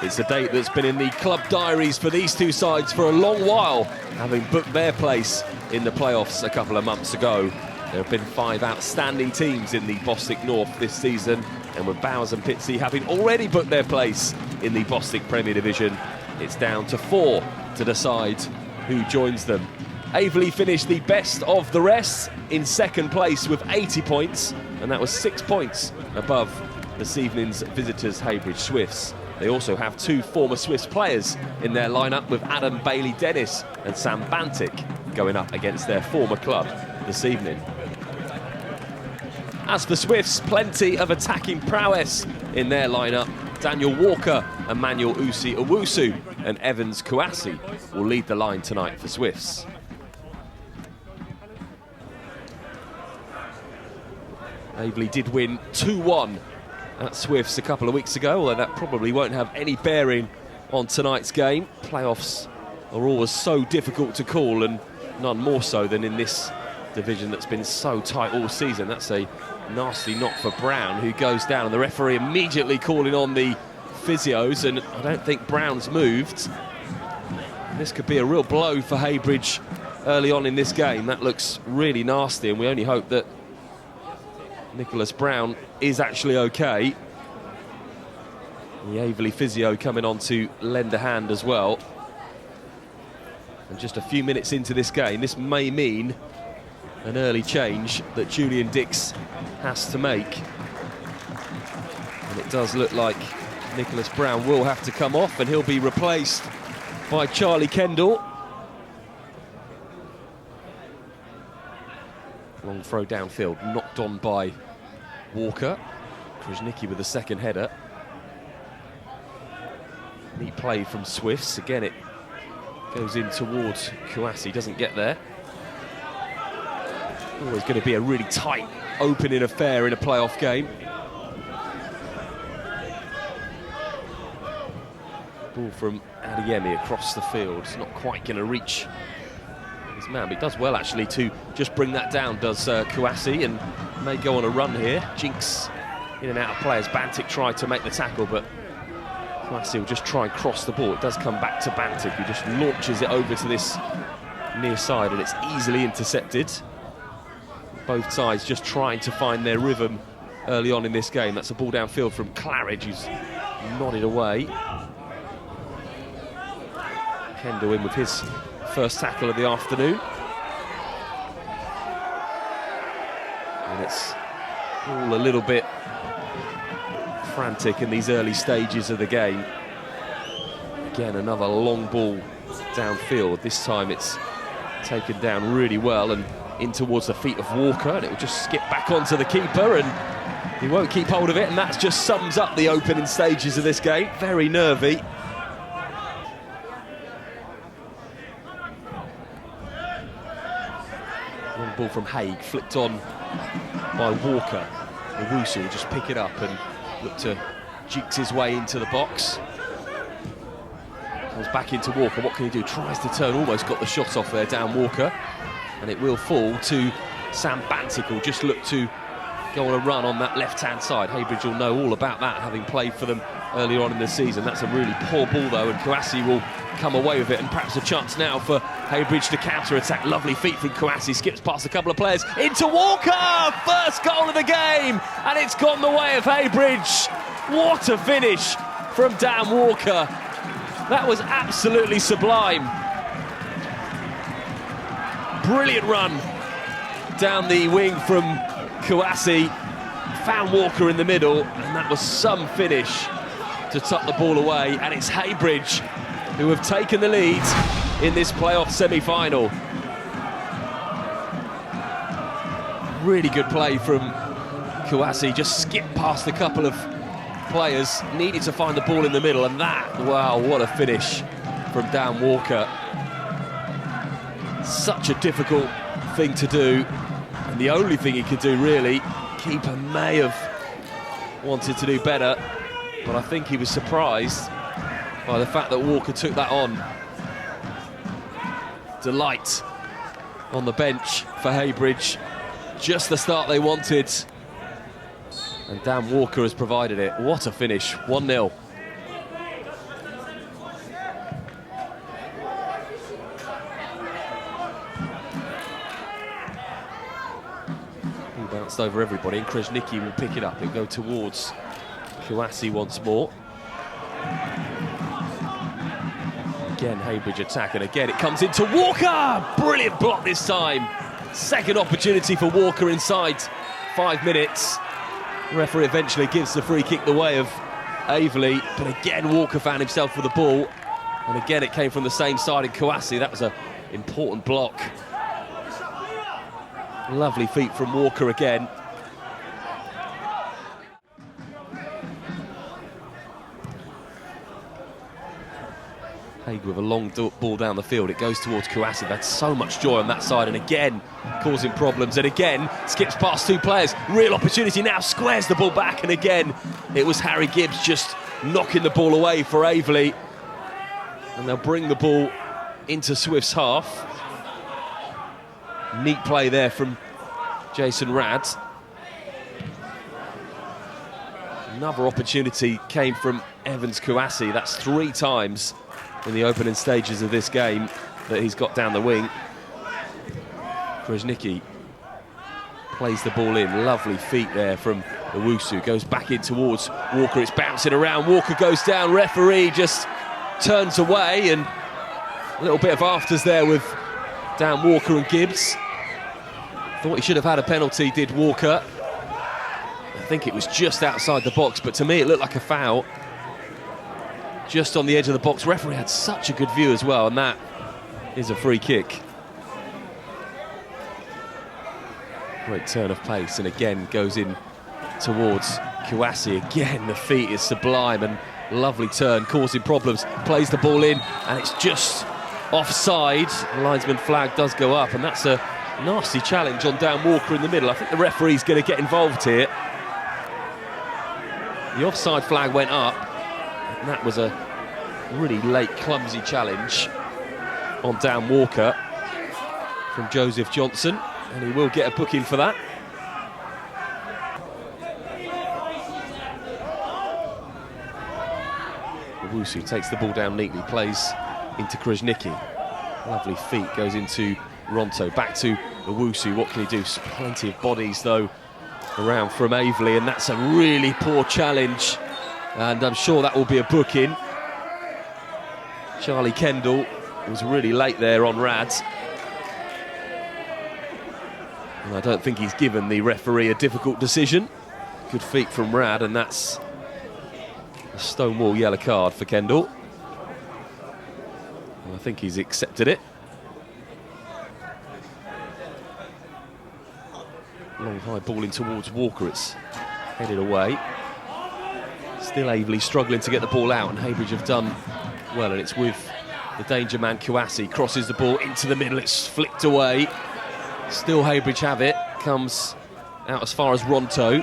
It's a date that's been in the club diaries for these two sides for a long while, having booked their place in the playoffs a couple of months ago. There have been 5 outstanding teams in the Bostik North this season, and with Bowers and Pitsea having already booked their place in the Bostik Premier Division, it's down to 4 to decide who joins them. Aveley finished the best of the rest in second place with 80 points, and that was 6 points above this evening's visitors, Heybridge Swifts. They also have 2 former Swifts players in their lineup, with Adam Bailey-Dennis and Sam Bantic going up against their former club this evening. As for Swifts, plenty of attacking prowess in their lineup. Daniel Walker, Emmanuel Usi-Owusu and Evans Kouassi will lead the line tonight for Swifts. Aveley did win 2-1 at Swifts a couple of weeks ago, although that probably won't have any bearing on tonight's game. Playoffs are always so difficult to call, and none more so than in this division that's been so tight all season. That's a nasty knock for Brown, who goes down, and the referee immediately calling on the physios, and I don't think Brown's moved. This could be a real blow for Heybridge early on in this game. That looks really nasty, and we only hope that Nicholas Brown is actually okay. The Aveley physio coming on to lend a hand as well. And just a few minutes into this game, this may mean an early change that Julian Dix has to make. And it does look like Nicholas Brown will have to come off, and he'll be replaced by Charlie Kendall. Long throw downfield, knocked on by Walker. Krzyznicki with the second header. Neat play from Swifts. Again, it goes in towards Kouassi, doesn't get there. Always going to be a really tight opening affair in a playoff game. Ball from Adeyemi across the field. It's not quite going to reach his man, but he does well actually to just bring that down, does Kouassi, and may go on a run here. Jinx in and out of players. Bantic tried to make the tackle, but Kouassi will just try and cross the ball. It does come back to Bantic, who just launches it over to this near side, and it's easily intercepted. Both sides just trying to find their rhythm early on in this game. That's a ball downfield from Claridge, who's nodded away. Kendall in with his first tackle of the afternoon. And it's all a little bit frantic in these early stages of the game. Again, another long ball downfield. This time it's taken down really well and in towards the feet of Walker, and it will just skip back onto the keeper, and he won't keep hold of it, and that just sums up the opening stages of this game. Very nervy. Long ball from Haig, flicked on by Walker. Owusu will just pick it up and look to jinx his way into the box. Comes back into Walker. What can he do? Tries to turn, almost got the shot off there, down Walker. And it will fall to Sam Bantic, who'll just look to go on a run on that left-hand side. Heybridge will know all about that, having played for them earlier on in the season. That's a really poor ball, though, and Kouassi will come away with it, and perhaps a chance now for Heybridge to counter-attack. Lovely feet from Kouassi, skips past a couple of players, into Walker! First goal of the game, and it's gone the way of Heybridge. What a finish from Dan Walker. That was absolutely sublime. Brilliant run down the wing from Kouassi, found Walker in the middle, and that was some finish to tuck the ball away. And it's Heybridge who have taken the lead in this playoff semi-final. Really good play from Kouassi, just skipped past a couple of players, needed to find the ball in the middle, and that, wow, what a finish from Dan Walker. Such a difficult thing to do, and the only thing he could do really. Keeper may have wanted to do better, but I think he was surprised by the fact that Walker took that on. Delight on the bench for Heybridge, just the start they wanted, and Dan Walker has provided it. What a finish, 1-0. bounced over everybody, and Krasnicki will pick it up. It'll go towards Kouassi once more. Again, Heybridge attack, and again it comes into Walker! Brilliant block this time. Second opportunity for Walker inside 5 minutes. The referee eventually gives the free kick the way of Aveley, but again Walker found himself with the ball, and again it came from the same side in Kouassi. That was an important block. Lovely feet from Walker again. Haig with a long ball down the field. It goes towards Kouassi. They've had so much joy on that side, and again causing problems, and again skips past 2 players. Real opportunity now, squares the ball back, and again it was Harry Gibbs just knocking the ball away for Aveley, and they'll bring the ball into Swift's half. Neat play there from Jason Rad. Another opportunity came from Evans Kouassi. That's 3 times in the opening stages of this game that he's got down the wing. Krasnicki plays the ball in. Lovely feet there from Owusu. Goes back in towards Walker. It's bouncing around. Walker goes down. Referee just turns away, and a little bit of afters there with Dan Walker and Gibbs. Thought he should have had a penalty, did Walker. I think it was just outside the box, but to me it looked like a foul. Just on the edge of the box. Referee had such a good view as well, and that is a free kick. Great turn of pace, and again goes in towards Kouassi. Again, the feet is sublime, and lovely turn, causing problems. Plays the ball in, and it's just offside. The linesman flag does go up, and that's a nasty challenge on Dan Walker in the middle. I think the referee's going to get involved here. The offside flag went up, and that was a really late, clumsy challenge on Dan Walker from Joseph Johnson, and he will get a booking for that. Owusu takes the ball down neatly, plays into Krasnicki. Lovely feet, goes into Ronto, back to Owusu. What can he do? Plenty of bodies though around from Aveley, and that's a really poor challenge, and I'm sure that will be a booking. Charlie Kendall was really late there on Rad, and I don't think he's given the referee a difficult decision. Good feet from Rad, and that's a stonewall yellow card for Kendall. And I think he's accepted it. Long high ball in towards Walker, it's headed away. Still Aveley struggling to get the ball out, and Heybridge have done well, and it's with the danger man Kouassi. Crosses the ball into the middle, it's flicked away. Still Heybridge have it, comes out as far as Ronto.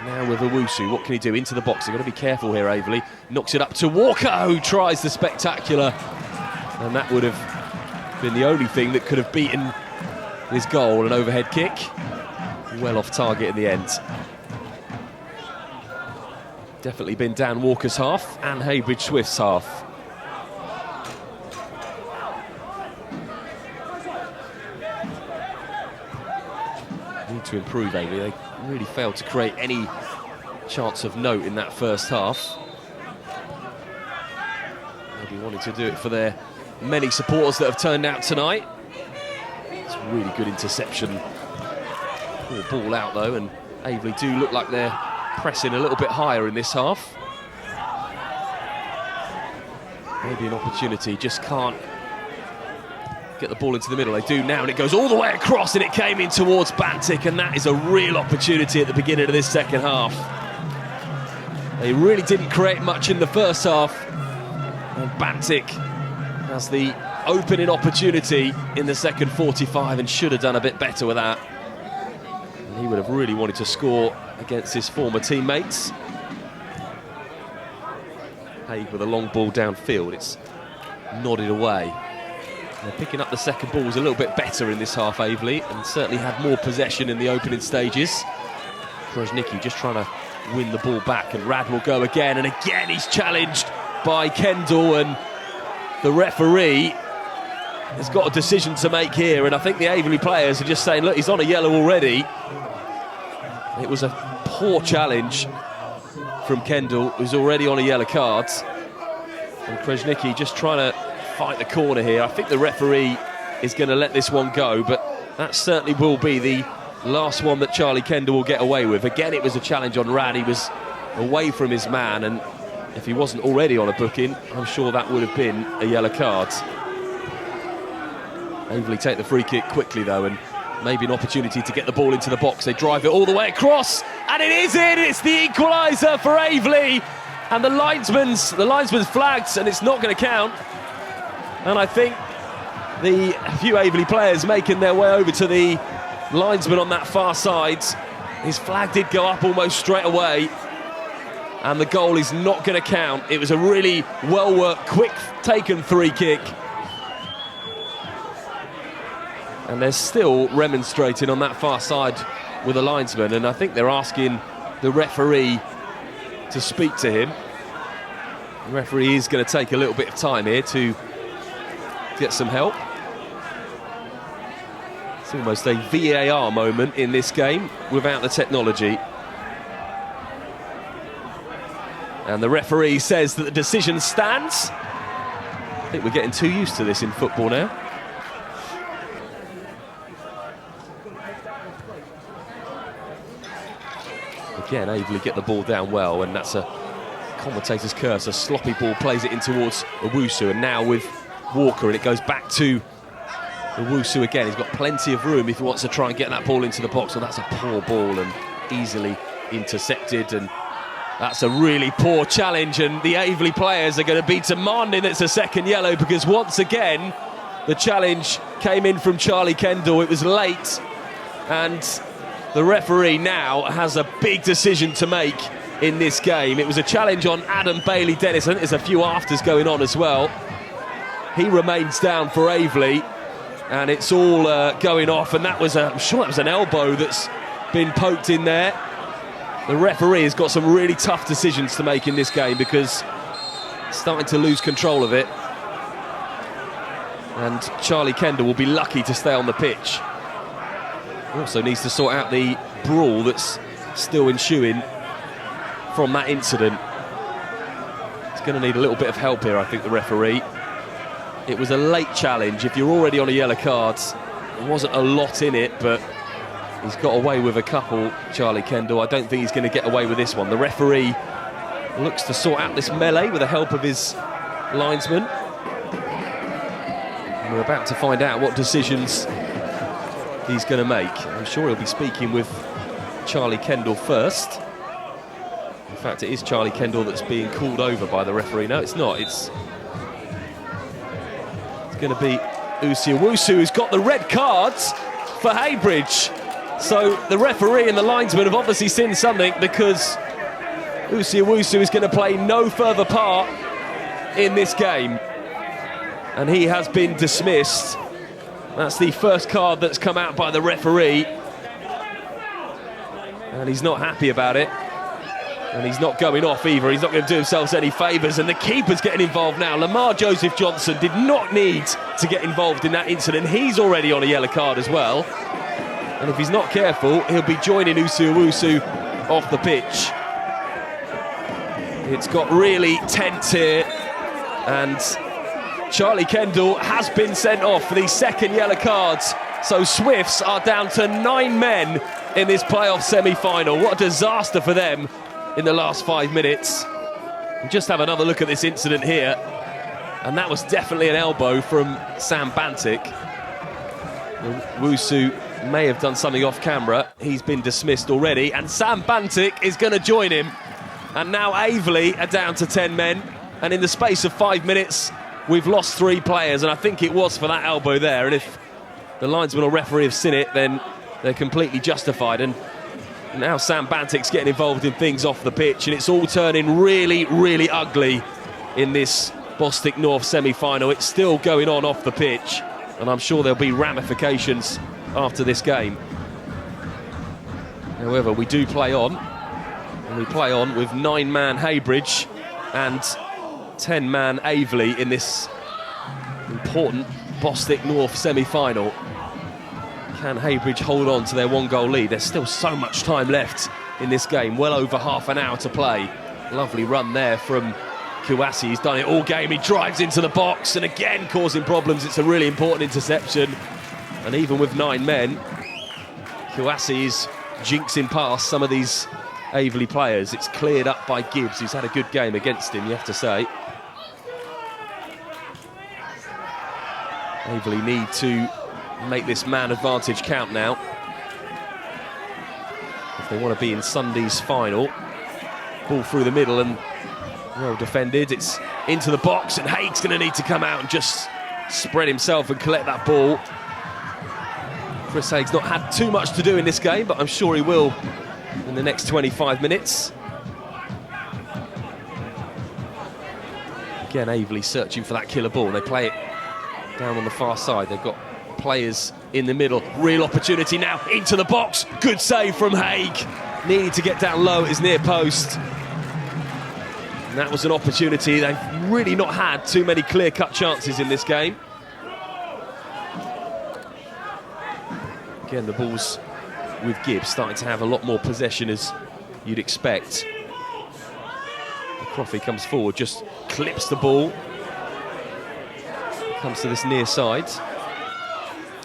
Now with Owusu, what can he do? Into the box, they've got to be careful here, Aveley. Knocks it up to Walker, who tries the spectacular, and that would have been the only thing that could have beaten his goal, an overhead kick. Well off target in the end. Definitely been Dan Walker's half and Heybridge Swift's half. Need to improve, Aveley. They really failed to create any chance of note in that first half. Maybe wanting to do it for their many supporters that have turned out tonight. It's a really good interception. Poor ball out though, and Aveley do look like they're pressing a little bit higher in this half. Maybe an opportunity, just can't get the ball into the middle. They do now, and it goes all the way across, and it came in towards Bantic, and that is a real opportunity at the beginning of this second half. They really didn't create much in the first half, and Bantic has the opening opportunity in the second 45 and should have done a bit better with that. He would have really wanted to score against his former teammates. Haig with a long ball downfield, it's nodded away. They're picking up the second balls a little bit better in this half, Aveley, and certainly had more possession in the opening stages. Krasnicki just trying to win the ball back, and Rad will go again, and again he's challenged by Kendall, and the referee has got a decision to make here, and I think the Aveley players are just saying, look, he's on a yellow already. It was a poor challenge from Kendall, who's already on a yellow card. And Krasnicki just trying to fight the corner here. I think the referee is going to let this one go, but that certainly will be the last one that Charlie Kendall will get away with. Again, it was a challenge on Rad. He was away from his man, and if he wasn't already on a booking, I'm sure that would have been a yellow card. Aveley take the free kick quickly though, and maybe an opportunity to get the ball into the box. They drive it all the way across, and it is in. It's the equaliser for Aveley, and the linesman's flagged, and it's not going to count. And I think the few Aveley players making their way over to the linesman on that far side. His flag did go up almost straight away, and the goal is not going to count. It was a really well-worked, quick taken free kick. And they're still remonstrating on that far side with the linesman, and I think they're asking the referee to speak to him. The referee is going to take a little bit of time here to get some help. It's almost a VAR moment in this game without the technology. And the referee says that the decision stands. I think we're getting too used to this in football now. Again, Aveley get the ball down well, and that's a commentator's curse. A sloppy ball, plays it in towards Owusu, and now with Walker, and it goes back to Owusu again. He's got plenty of room if he wants to try and get that ball into the box. Well, that's a poor ball and easily intercepted, and that's a really poor challenge, and the Aveley players are going to be demanding it's a second yellow, because once again the challenge came in from Charlie Kendall. It was late, and the referee now has a big decision to make in this game. It was a challenge on Adam Bailey-Dennis. I think there's a few afters going on as well. He remains down for Aveley, and it's all going off, and that was I'm sure that was an elbow that's been poked in there. The referee has got some really tough decisions to make in this game, because starting to lose control of it, and Charlie Kendall will be lucky to stay on the pitch. Also needs to sort out the brawl that's still ensuing from that incident. He's going to need a little bit of help here, I think, the referee. It was a late challenge. If you're already on a yellow card, there wasn't a lot in it, but he's got away with a couple, Charlie Kendall. I don't think he's going to get away with this one. The referee looks to sort out this melee with the help of his linesman. And we're about to find out what decisions he's going to make. I'm sure he'll be speaking with Charlie Kendall first. In fact, it is Charlie Kendall that's being called over by the referee. No, it's not. It's going to be Owusu, who's got the red cards for Heybridge. So the referee and the linesman have obviously seen something, because Owusu is going to play no further part in this game, and he has been dismissed. That's the first card that's come out by the referee, and he's not happy about it, and he's not going off either. He's not going to do himself any favours, and the keeper's getting involved now. Lamar Joseph Johnson did not need to get involved in that incident. He's already on a yellow card as well, and if he's not careful, he'll be joining Owusu off the pitch. It's got really tense here, and Charlie Kendall has been sent off for these second yellow cards. So Swifts are down to 9 men in this playoff semi-final. What a disaster for them in the last 5 minutes. And just have another look at this incident here. And that was definitely an elbow from Sam Bantic. Owusu may have done something off camera. He's been dismissed already, and Sam Bantic is going to join him. And now Aveley are down to 10 men, and in the space of 5 minutes we've lost 3 players, and I think it was for that elbow there. And if the linesman or referee have seen it, then they're completely justified. And now Sam Bantic's getting involved in things off the pitch, and it's all turning really, really ugly in this Bostik North semi-final. It's still going on off the pitch, and I'm sure there'll be ramifications after this game. However, we do play on, and we play on with 9-man Heybridge and 10-man Aveley in this important Bostik North semi-final. Can Heybridge hold on to their 1-goal lead? There's still so much time left in this game, well over half an hour to play. Lovely run there from Kouassi. He's done it all game. He drives into the box and again causing problems. It's a really important interception. And even with 9 men, Kouassi is jinxing past some of these Aveley players. It's cleared up by Gibbs, who's had a good game against him, you have to say. Aveley need to make this man advantage count now if they want to be in Sunday's final. Ball through the middle and well defended. It's into the box and Haig's going to need to come out and just spread himself and collect that ball. Chris Haig's not had too much to do in this game, but I'm sure he will in the next 25 minutes. Again, Aveley searching for that killer ball. They play it down on the far side. They've got players in the middle. Real opportunity now into the box. Good save from Haig. Needing to get down low at his near post. And that was an opportunity. They've really not had too many clear-cut chances in this game. Again, the ball's with Gibbs, starting to have a lot more possession as you'd expect. Croffey comes forward, just clips the ball. Comes to this near side.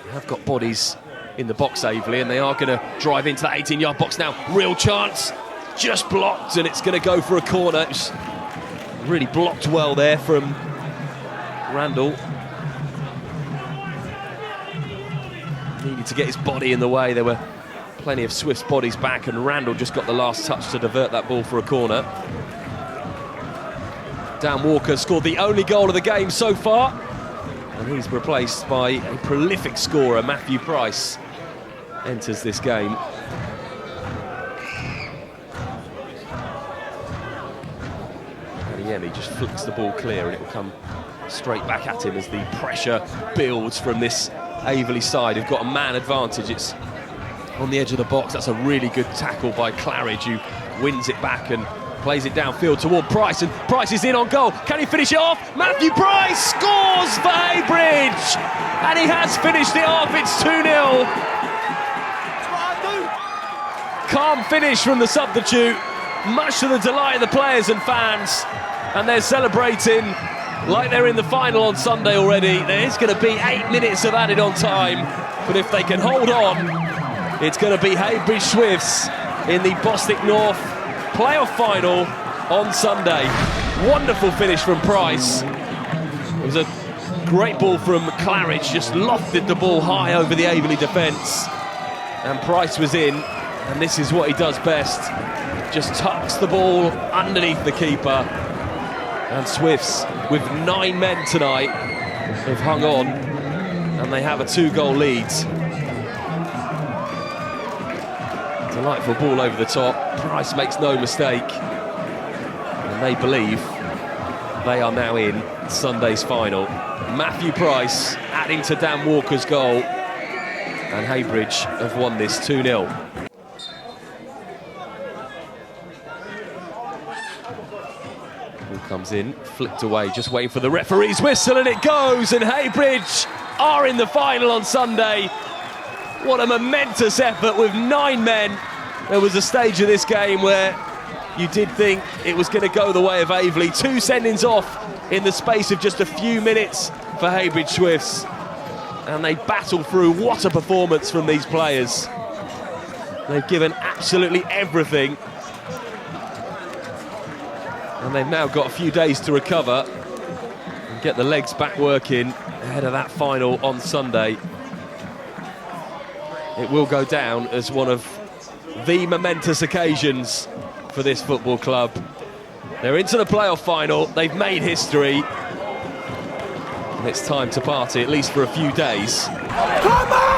They have got bodies in the box, Aveley, and they are going to drive into that 18-yard box now. Real chance, just blocked, and it's going to go for a corner. It's really blocked well there from Randall. Needed to get his body in the way. There were plenty of Swift's bodies back, and Randall just got the last touch to divert that ball for a corner. Dan Walker scored the only goal of the game so far, and he's replaced by a prolific scorer. Matthew Price enters this game. He just flicks the ball clear and it will come straight back at him as the pressure builds from this Aveley side. Who've got a man advantage. It's on the edge of the box. That's a really good tackle by Claridge, who wins it back and plays it downfield toward Price, and Price is in on goal. Can he finish it off? Matthew Price scores for Heybridge, and he has finished it off. It's 2-0. Calm finish from the substitute, much to the delight of the players and fans, and they're celebrating like they're in the final on Sunday already. There's going to be 8 minutes of added on time, but if they can hold on, it's going to be Heybridge Swifts in the Bostik North playoff final on Sunday. Wonderful finish from Price. It was a great ball from Claridge, just lofted the ball high over the Aveley defence, and Price was in, and this is what he does best. Just tucks the ball underneath the keeper, and Swifts, with 9 men tonight, have hung on, and they have a 2-goal lead. Delightful ball over the top. Price makes no mistake, and they believe they are now in Sunday's final. Matthew Price adding to Dan Walker's goal, and Heybridge have won this 2-0. Ball comes in, flicked away, just waiting for the referee's whistle, and it goes, and Heybridge are in the final on Sunday. What a momentous effort with 9 men. There was a stage of this game where you did think it was going to go the way of Aveley. 2 sendings off in the space of just a few minutes for Heybridge Swifts, and they battle through. What a performance from these players. They've given absolutely everything, and they've now got a few days to recover and get the legs back working ahead of that final on Sunday. It will go down as one of the momentous occasions for this football club. They're into the playoff final, they've made history, and it's time to party, at least for a few days. Come on!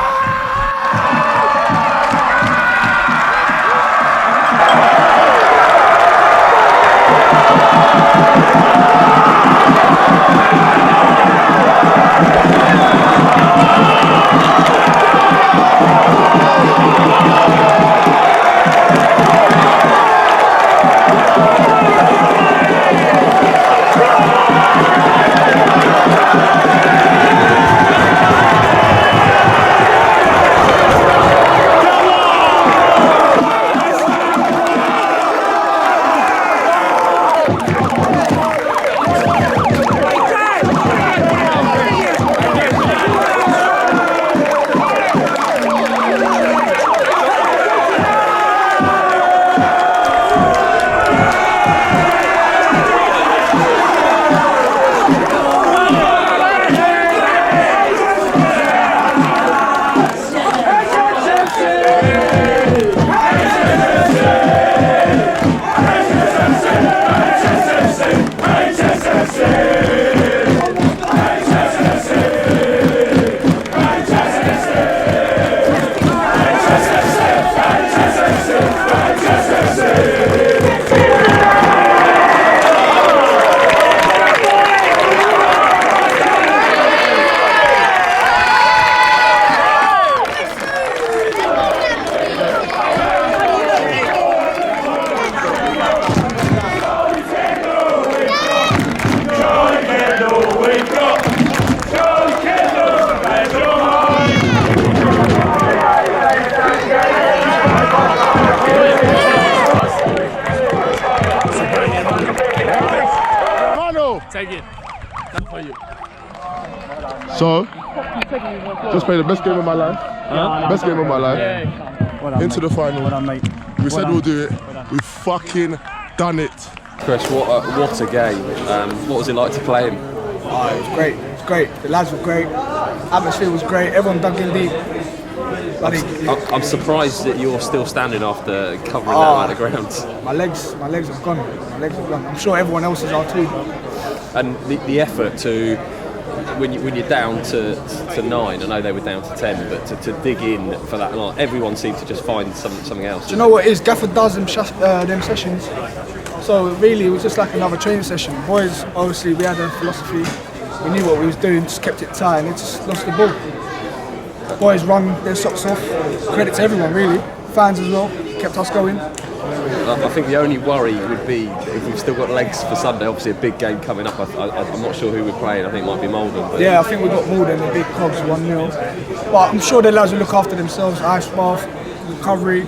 So, just played the best game of my life. Best game of my life. Into the final. We said we'll do it. We fucking done it. Chris, what a game. What was it like to play him? Oh, it was great. It was great. The lads were great. Atmosphere was great. Everyone dug in deep. I'm surprised that you're still standing after covering that amount of ground. My legs have gone. I'm sure everyone else's are too. And the effort to when you're down to 9, I know they were down to 10, but to dig in for that long, everyone seemed to just find something else. Do you know what it is? Gaffer does them sessions. So really, it was just like another training session. Boys, obviously, we had a philosophy. We knew what we was doing, just kept it tight, and it just lost the ball. Boys run their socks off. Credit to everyone, really. Fans as well, kept us going. I think the only worry would be if we've still got legs for Sunday. Obviously, a big game coming up. I'm not sure who we're playing. I think it might be Malden. But yeah, I think we got Malden, the big cogs, 1-0. But I'm sure the lads will look after themselves. Ice bath, recovery.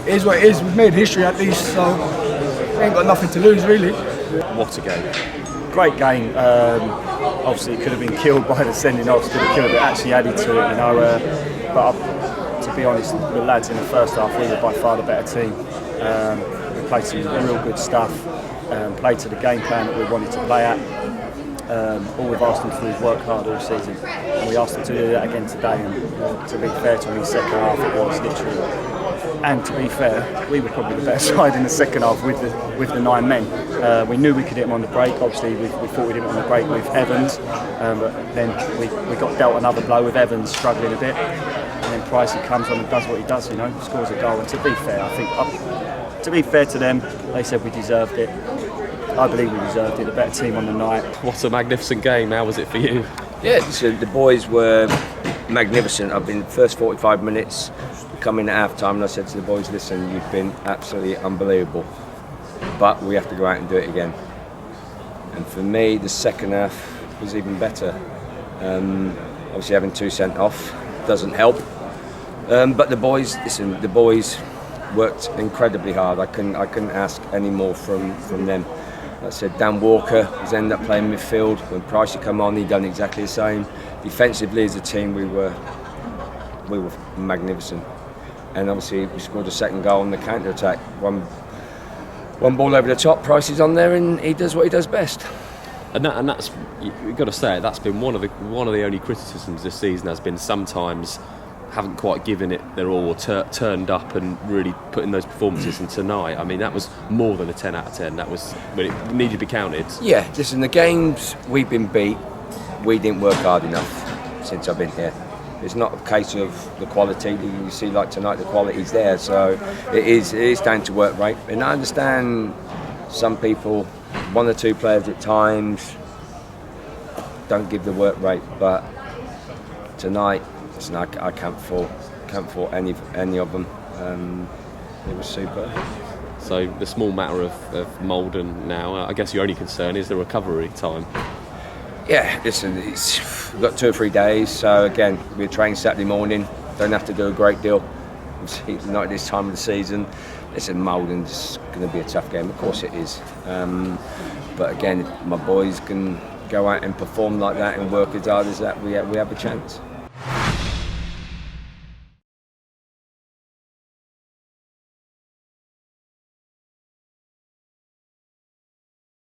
It is what it is. We've made history at least, so we ain't got nothing to lose, really. What a game. Great game. Obviously, it could have been killed by the sending offs, could have killed it, actually added to it, but to be honest, the lads in the first half, we were by far the better team. We played some real good stuff, played to the game plan that we wanted to play at. All we've asked them to do is work hard all season, and we asked them to do that again today. And to be fair to them, in the second half it was literally. And to be fair, we were probably the better side in the second half with the 9 men. We knew we could hit them on the break. Obviously, we thought we'd hit them on the break with Evans, but then we got dealt another blow with Evans struggling a bit. And then Pricey comes on and does what he does, scores a goal. And to be fair, I think to be fair to them, they said we deserved it. I believe we deserved it. The better team on the night. What a magnificent game. How was it for you? Yeah, the boys were magnificent. I've been first 45 minutes. Coming at half time and I said to the boys, listen, you've been absolutely unbelievable, but we have to go out and do it again. And for me, the second half was even better. Obviously having 2 sent off doesn't help, but the boys worked incredibly hard. I couldn't ask any more from them. Like I said, Dan Walker was ended up playing midfield. When Pricey come on, he done exactly the same. Defensively as a team, we were magnificent. And obviously we scored a second goal on the counter-attack. One ball over the top, Price is on there and he does what he does best. And that's, you've got to say, that's been one of the only criticisms this season has been sometimes haven't quite given it their all, or turned up and really put in those performances. And tonight, I mean, that was more than a 10 out of 10. That was when it needed to be counted. Yeah, listen, the games we've been beat, we didn't work hard enough since I've been here. It's not a case of the quality. You see, like tonight, the quality's there. So it is down to work rate. And I understand some people, 1 or 2 players at times, don't give the work rate. But tonight, listen, I can't fault any of them. It was super. So the small matter of Malden now, I guess your only concern is the recovery time. Yeah, listen, we've got 2 or 3 days, so again, we train Saturday morning, don't have to do a great deal, not at this time of the season. Listen, Malden's going to be a tough game, of course it is. But again, if my boys can go out and perform like that and work as hard as that, we have a chance.